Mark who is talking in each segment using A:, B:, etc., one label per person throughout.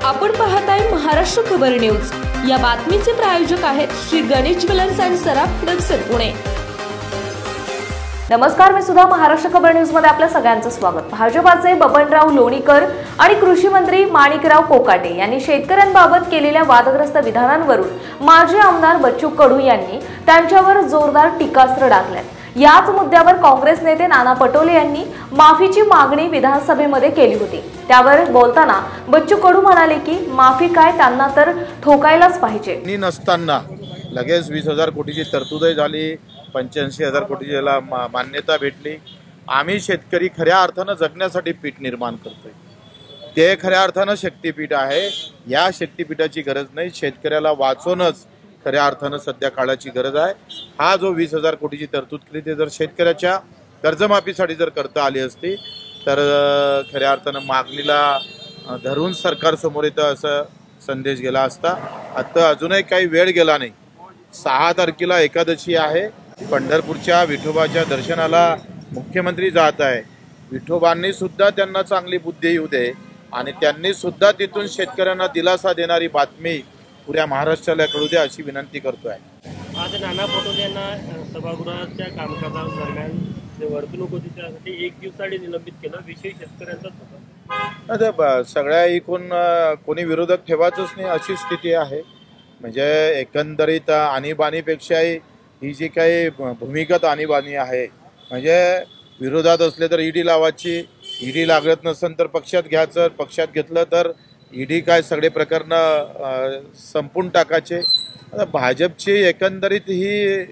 A: आपण पाहताय महाराष्ट्र खबर न्यूज। या बातमीचे प्रायोजक आहेत श्री गणेश ज्वेलर्स अँड सराफ दक्षिण पुणे। नमस्कार, मी सुद्धा महाराष्ट्र खबर न्यूज मध्ये आपल्या सगळ्यांचं स्वागत। भाजपाचे बबनराव लोणीकर आणि कृषी मंत्री माणिकराव कोकाटे यांनी शेतकऱ्यांबाबत केलेल्या वादग्रस्त विधानांवरून माजी आमदार बच्चू कडू यांनी त्यांच्यावर जोरदार टीकास्त्र डागले। याच मुद्द्यावर काँग्रेस नेते नाना पटोले यांनी माफीची मागणी विधानसभेमध्ये केली होती। त्यावर बोलताना बच्चू कडू म्हणाले की माफी काय, त्यांना तर ठोकायलाच पाहिजे।
B: नसताना लगेच 20,000 कोटीची तरतूदही झाली, 85,000 कोटीची याला मान्यता भेटली। आम्ही शेतकरी खऱ्या अर्थानं जगण्यासाठी पीठ निर्माण करतोय, ते खऱ्या अर्थानं शक्तीपीठ आहे। या शक्तीपीठाची गरज नाही, शेतकऱ्याला वाचवणंच खऱ्या अर्थानं सध्या काळाची गरज आहे। हा जो 20,000 कोटीची तरतूद केली ते जर शेतकऱ्याच्या कर्जमाफीसाठी जर करता आली असती तर खऱ्या अर्थानं मागणीला धरून सरकार समोर येतं असं संदेश गेला असता। आता अजूनही काही वेळ गेला नाही। 6 तारखेला एकादशी आहे, पंढरपूरच्या विठोबाच्या दर्शनाला मुख्यमंत्री जात आहे। विठोबांनी सुद्धा त्यांना चांगली बुद्धी येऊ दे आणि त्यांनी सुद्धा तिथून शेतकऱ्यांना दिलासा देणारी बातमी पुऱ्या महाराष्ट्राला कळू दे अशी विनंती करतोय।
C: आज नाना पटोले यांना सभागृहाच्या कामकाजादरम्यान जे वर्तणूक होती त्यासाठी 1 दिवसाआधी निलंबित केलं। विषय शेतकऱ्यांचाच होता।
B: सगळ्या इकून कोणी विरोधक ठेवायचंच नाही अशी स्थिती आहे। म्हणजे एकंदरीत आणीबाणीपेक्षाही ही जी काही भूमिगत आणीबाणी आहे, म्हणजे विरोधात असले तर ईडी लावायची, ईडी लागत नसेल तर पक्षात घ्यायचं, पक्षात घेतलं तर ईडी काय सगळे प्रकरण संपून टाकायचे। आता भाजपची एकंदरीत ही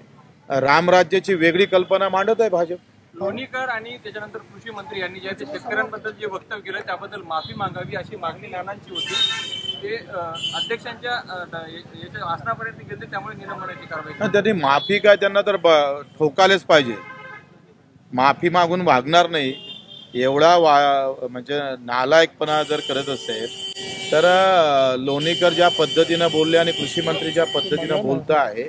B: रामराज्याची वेगळी कल्पना मांडत आहे भाजप।
D: लोणीकर आणि त्याच्यानंतर कृषी मंत्री यांनी जे शेतकऱ्यांबद्दल जे वक्तव्य केलं त्याबद्दल माफी मागावी अशी मागणी नानांची होती। ते अध्यक्षांच्या आसनापर्यंत गेले, त्यामुळे निलंबनाची कारवाई।
B: त्यांनी माफी काय, त्यांना तर ठोकायलाच पाहिजे। माफी मागून वागणार नाही एवढा म्हणजे नालायकपणा जर करत असेल तर लोणीकर ज्या पद्धतीनं बोलले आणि कृषी मंत्री ज्या पद्धतीनं बोलत आहे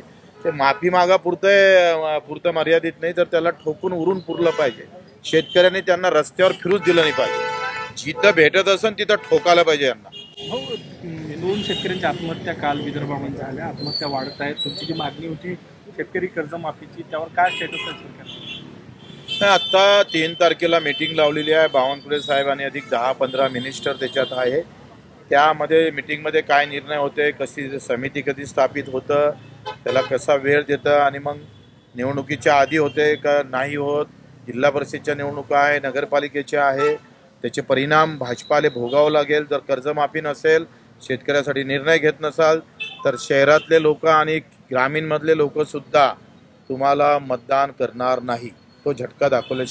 B: ते माफी मागा पुरतं मर्यादित नाही, तर त्याला ठोकून उरून पुरलं पाहिजे। शेतकऱ्यांनी त्यांना रस्त्यावर फिरूच दिलं नाही पाहिजे, जिथं भेटत असेल तिथं ठोकायला पाहिजे यांना।
C: 2 शेतकऱ्यांच्या आत्महत्या काल विदर्भामध्ये झाल्या, आत्महत्या वाढत आहेत। तुमची जी मागणी होती शेतकरी कर्जमाफीची, त्यावर काय स्टेटस आहे सरकार?
B: आता 3 तारखेला मीटिंग लावलेली आहे। बावनकुळे साहेबांनी अधिक 10-15 मिनिस्टर त्याच्यात आहे। त्यामध्ये मीटिंगमध्ये काय निर्णय होते, कशी समिती कधी स्थापित होतं, त्याला कसा वेळ देतं आणि मग निवडणुकीच्या आधी होते का नाही होत, जिल्हा परिषदच्या निवडणुका आहे, नगरपालिकेच्या आहे, त्याचे परिणाम भाजपाला भोगावं लागेल। जर कर्जमाफी नसेल, शेतकऱ्यासाठी निर्णय घेत नसाल तर शहरातले लोक आणि ग्रामीणमधले लोकसुद्धा तुम्हाला मतदान करणार नाही, तो झटका दाखवला।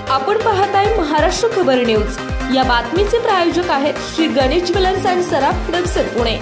A: आपण पाहताय महाराष्ट्र खबर न्यूज। या बातमीचे प्रायोजक आहेत श्री गणेश ज्वेलर्स अँड सराफ दक्षिण पुणे।